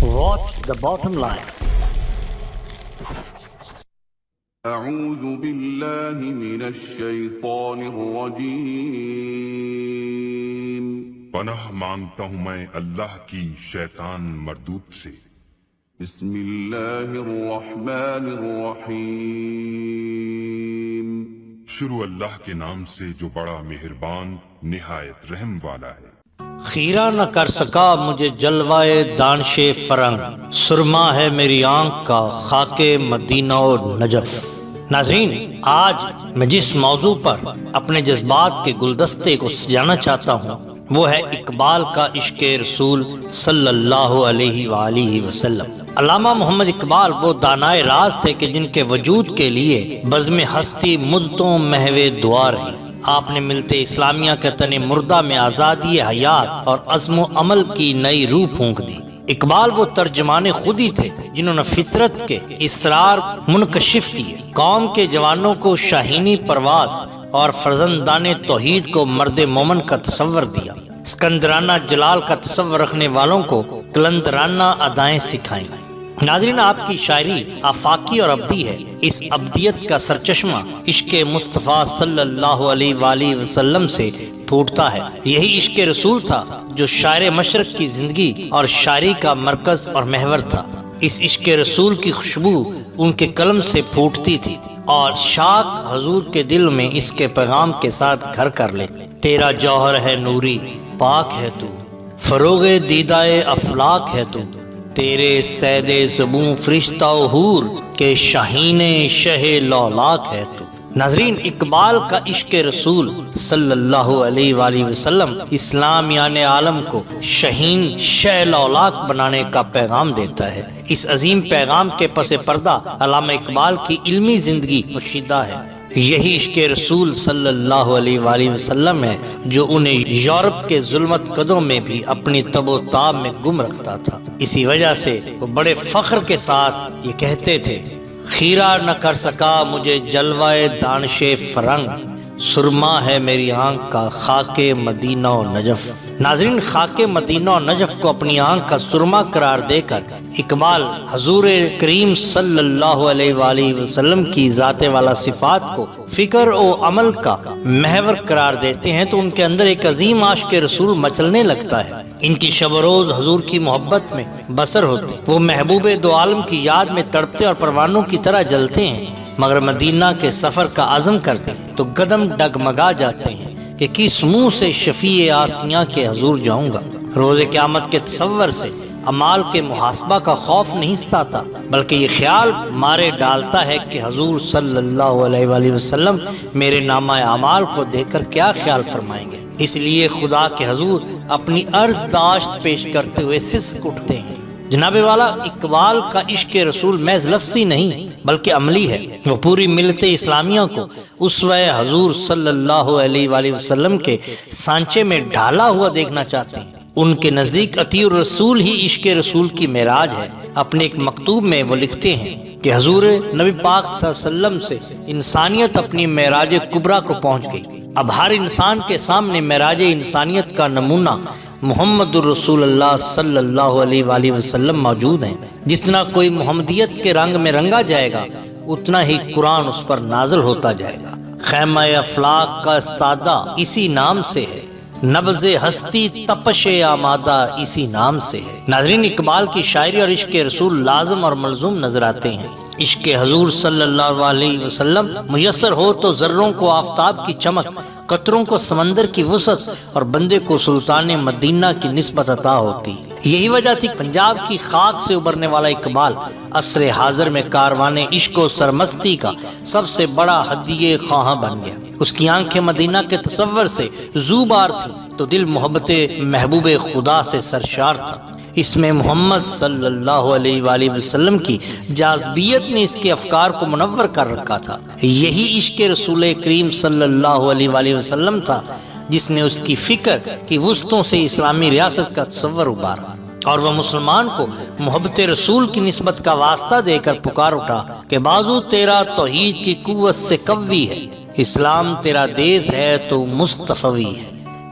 Watch the bottom line. أعوذ بالله من الشیطان الرجیم پناہ مانگتا ہوں میں اللہ کی شیطان مردود سے۔ بسم اللہ الرحمن الرحیم شروع اللہ کے نام سے جو بڑا مہربان نہایت رحم والا ہے۔ خیرہ نہ کر سکا مجھے جلوائے دانش فرنگ، سرما ہے میری آنکھ کا خاک مدینہ و نجف۔ ناظرین، آج میں جس موضوع پر اپنے جذبات کے گلدستے کو سجانا چاہتا ہوں وہ ہے اقبال کا عشق رسول صلی اللہ علیہ وآلہ وسلم۔ علامہ محمد اقبال وہ دانائے راز تھے کہ جن کے وجود کے لیے بزم ہستی مدتوں محو دعا رہی۔ آپ نے ملتے اسلامیہ کے تن مردہ میں آزادی حیات اور عزم و عمل کی نئی روح پھونک دی۔ اقبال وہ ترجمان خودی تھے جنہوں نے فطرت کے اسرار منکشف کیے، قوم کے جوانوں کو شاہینی پرواز اور فرزندان توحید کو مرد مومن کا تصور دیا، اسکندرانہ جلال کا تصور رکھنے والوں کو کلندرانہ ادائیں سکھائیں۔ ناظرین، آپ کی شاعری آفاقی اور ابدی ہے۔ اس ابدیت کا سرچشمہ عشق مصطفیٰ صلی اللہ علیہ وآلہ وسلم سے پھوٹتا ہے۔ یہی عشق رسول تھا جو شاعر مشرق کی زندگی اور شاعری کا مرکز اور محور تھا۔ اس عشق رسول کی خوشبو ان کے قلم سے پھوٹتی تھی اور شاک حضور کے دل میں اس کے پیغام کے ساتھ گھر کر لے۔ تیرا جوہر ہے نوری، پاک ہے تو، فروغ دیدائے افلاک ہے تو، تیرے سید زبوں فرشتہ و حور کے شاہین شہ لولاک ہے تو۔ ناظرین، اقبال کا عشق رسول صلی اللہ علیہ وآلہ وسلم اسلام یعنی عالم کو شاہین شہ لولاک بنانے کا پیغام دیتا ہے۔ اس عظیم پیغام کے پس پردہ علامہ اقبال کی علمی زندگی پوشیدہ ہے۔ یہی عشق رسول صلی اللہ علیہ وآلہ وسلم ہے جو انہیں یورپ کے ظلمت قدوں میں بھی اپنی تب و تاب میں گم رکھتا تھا۔ اسی وجہ سے وہ بڑے فخر کے ساتھ یہ کہتے تھے، خیرہ نہ کر سکا مجھے جلوائے دانش فرنگ، سرما ہے میری آنکھ کا خاک مدینہ و نجف۔ ناظرین، خاک مدینہ و نجف کو اپنی آنکھ کا سرما قرار دے کر اقبال حضور کریم صلی اللہ علیہ وآلہ وسلم کی ذات والا صفات کو فکر و عمل کا محور قرار دیتے ہیں تو ان کے اندر ایک عظیم عاشق رسول مچلنے لگتا ہے۔ ان کی شب و روز حضور کی محبت میں بسر ہوتی، وہ محبوب دو عالم کی یاد میں تڑپتے اور پروانوں کی طرح جلتے ہیں، مگر مدینہ کے سفر کا عزم کرتے تو قدم ڈگمگا جاتے ہیں کہ کس منہ سے شفیع آسیاں کے حضور جاؤں گا۔ روز قیامت کے تصور سے اعمال کے محاسبہ کا خوف نہیں ستاتا، بلکہ یہ خیال مارے ڈالتا ہے کہ حضور صلی اللہ علیہ وآلہ وسلم میرے نامہ اعمال کو دیکھ کر کیا خیال فرمائیں گے۔ اس لیے خدا کے حضور اپنی عرض داشت پیش کرتے ہوئے سسک اٹھتے ہیں۔ جناب والا، اقبال کا عشق رسول محض لفظی نہیں بلکہ عملی ہے۔ وہ پوری ملت اسلامیہ کو اسوہ حضور صلی اللہ علیہ وآلہ وسلم کے سانچے میں ڈھالا ہوا دیکھنا چاہتے ہیں۔ ان کے نزدیک عطیہ الرسول ہی عشق رسول کی معراج ہے۔ اپنے ایک مکتوب میں وہ لکھتے ہیں کہ حضور نبی پاک صلی اللہ علیہ وسلم سے انسانیت اپنی معراج کبریٰ کو پہنچ گئی۔ اب ہر انسان کے سامنے معراج انسانیت کا نمونہ محمد الرسول اللہ صلی اللہ علیہ وآلہ وسلم موجود ہیں۔ جتنا کوئی محمدیت کے رنگ میں رنگا جائے گا اتنا ہی قرآن اس پر نازل ہوتا جائے گا۔ خیمہ افلاک کا استادہ اسی نام سے ہے، نبض ہستی تپش آمادہ اسی نام سے ہے۔ ناظرین، اقبال کی شاعری اور عشق رسول لازم اور ملزوم نظر آتے ہیں۔ عشق حضور صلی اللہ علیہ وسلم میسر ہو تو ذروں کو آفتاب کی چمک، قطروں کو سمندر کی وسعت اور بندے کو سلطان مدینہ کی نسبت عطا ہوتی۔ یہی وجہ تھی پنجاب کی خاک سے ابھرنے والا اقبال عصر حاضر میں کاروان عشق و سرمستی کا سب سے بڑا ہدیہ خواہاں بن گیا۔ اس کی آنکھیں مدینہ کے تصور سے زوبار تھی تو دل محبت محبوب خدا سے سرشار تھا۔ اس میں محمد صلی اللہ علیہ وآلہ وسلم کی جاذبیت نے اس کے افکار کو منور کر رکھا تھا۔ یہی عشق رسول کریم صلی اللہ علیہ وآلہ وسلم تھا جس نے اس کی فکر کی وسطوں سے اسلامی ریاست کا تصور ابھارا، اور وہ مسلمان کو محبت رسول کی نسبت کا واسطہ دے کر پکار اٹھا کہ بازو تیرا توحید کی قوت سے قوی ہے، اسلام تیرا دیس ہے تو مصطفی ہے۔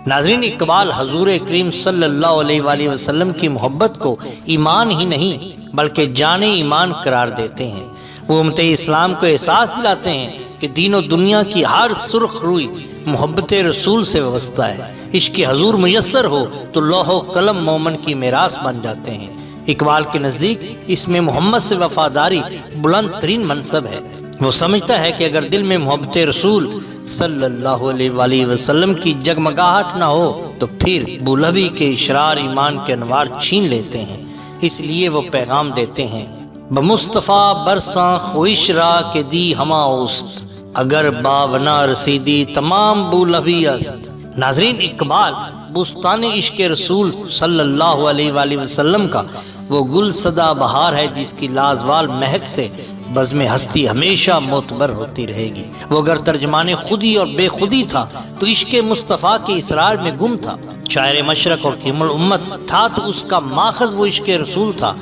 ناظرین، اقبال حضور کریم صلی اللہ علیہ وآلہ وسلم کی محبت کو ایمان ہی نہیں بلکہ جان ایمان قرار دیتے ہیں۔ وہ امت اسلام کو احساس دلاتے ہیں کہ دین و دنیا کی ہر سرخ روئی محبت رسول سے وابستہ ہے۔ عشق حضور میسر ہو تو لوح و قلم مومن کی میراث بن جاتے ہیں۔ اقبال کے نزدیک اس میں محمد سے وفاداری بلند ترین منصب ہے۔ وہ سمجھتا ہے کہ اگر دل میں محبت رسول صلی اللہ علیہ وآلہ وسلم کی جگمگاہٹ نہ ہو تو پھر بولہبی کے اشرار ایمان کے انوار چھین لیتے ہیں۔ اس لیے وہ پیغام دیتے ہیں، بمصطفیٰ برساں خوش را کے دی ہما اوست، اگر باونا رسیدی تمام بولہبی است۔ ناظرین، اقبال بستان عشق رسول صلی اللہ علیہ وآلہ وسلم کا وہ گل صدا بہار ہے جس کی لازوال مہک سے بزم ہستی ہمیشہ معتبر ہوتی رہے گی۔ وہ اگر ترجمان خودی اور بے خودی تھا تو عشق مصطفیٰ کے اسرار میں گم تھا۔ شاعر مشرق اور قیم الامت تھا تو اس کا ماخذ وہ عشق رسول تھا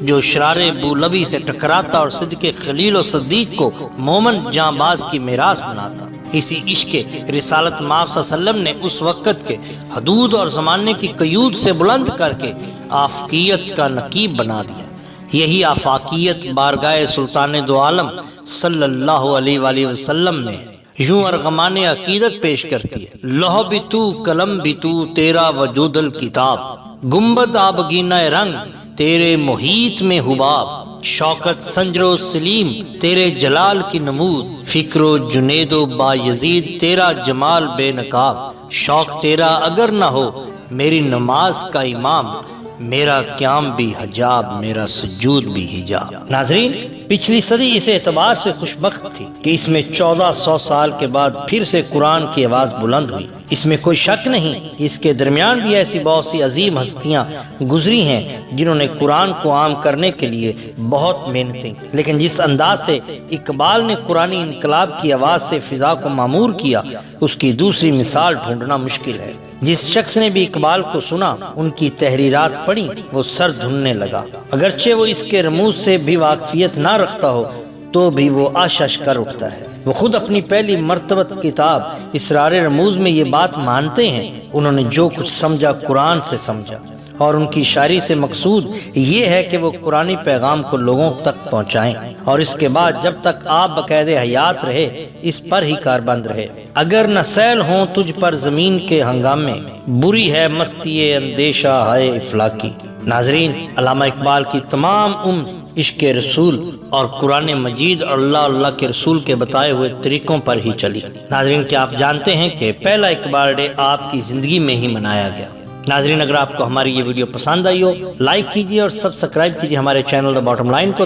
جو شرار بولہبی سے ٹکراتا اور صدق خلیل و صدیق کو مومن جاں باز کی میراث بناتا۔ اسی عشق رسالت مآب صلی اللہ علیہ وسلم نے اس وقت کے حدود اور زمانے کی قیود سے بلند کر کے آفقیت کا نقیب بنا دیا۔ یہی آفاقیت بارگاہ سلطان دو عالم صلی اللہ علیہ وآلہ وسلم میں یوں ارغمان عقیدت پیش کرتی ہے، لوح بھی تو قلم بھی تو تیرا وجود الکتاب، گنبد آبگینہ رنگ تیرے محیط میں حباب، شوکت سنجر و سلیم تیرے جلال کی نمود، فکر و جنید و بایزید تیرا جمال بے نقاب، شوق تیرا اگر نہ ہو میری نماز کا امام، میرا قیام بھی حجاب میرا سجود بھی حجاب۔ ناظرین، پچھلی صدی اس اعتبار سے خوش بخت تھی کہ اس میں 1400 سال کے بعد پھر سے قرآن کی آواز بلند ہوئی۔ اس میں کوئی شک نہیں کہ اس کے درمیان بھی ایسی بہت سی عظیم ہستیاں گزری ہیں جنہوں نے قرآن کو عام کرنے کے لیے بہت محنتیں، لیکن جس انداز سے اقبال نے قرآنی انقلاب کی آواز سے فضا کو معمور کیا اس کی دوسری مثال ڈھونڈنا مشکل ہے۔ جس شخص نے بھی اقبال کو سنا، ان کی تحریرات پڑھی، وہ سر دھننے لگا، اگرچہ وہ اس کے رموز سے بھی واقفیت نہ رکھتا ہو تو بھی وہ آشش کر اٹھتا ہے۔ وہ خود اپنی پہلی مرتبہ کتاب اسرار رموز میں یہ بات مانتے ہیں، انہوں نے جو کچھ سمجھا قرآن سے سمجھا، اور ان کی شاعری سے مقصود یہ ہے کہ وہ قرآنی پیغام کو لوگوں تک پہنچائیں، اور اس کے بعد جب تک آپ بقید حیات رہے اس پر ہی کاربند رہے۔ اگر نہ سیل ہوں تجھ پر زمین کے ہنگامے، بری ہے مستی اندیشہ ہائے افلاکی۔ ناظرین، علامہ اقبال کی تمام عمر عشق رسول اور قرآن مجید اور اللہ کے رسول کے بتائے ہوئے طریقوں پر ہی چلی۔ ناظرین، کیا آپ جانتے ہیں کہ پہلا اقبال ڈے آپ کی زندگی میں ہی منایا گیا؟ ناظرین، اگر آپ کو ہماری یہ ویڈیو پسند آئی ہو، لائک کیجیے اور سبسکرائب کیجیے ہمارے چینل دا باٹم لائن کو۔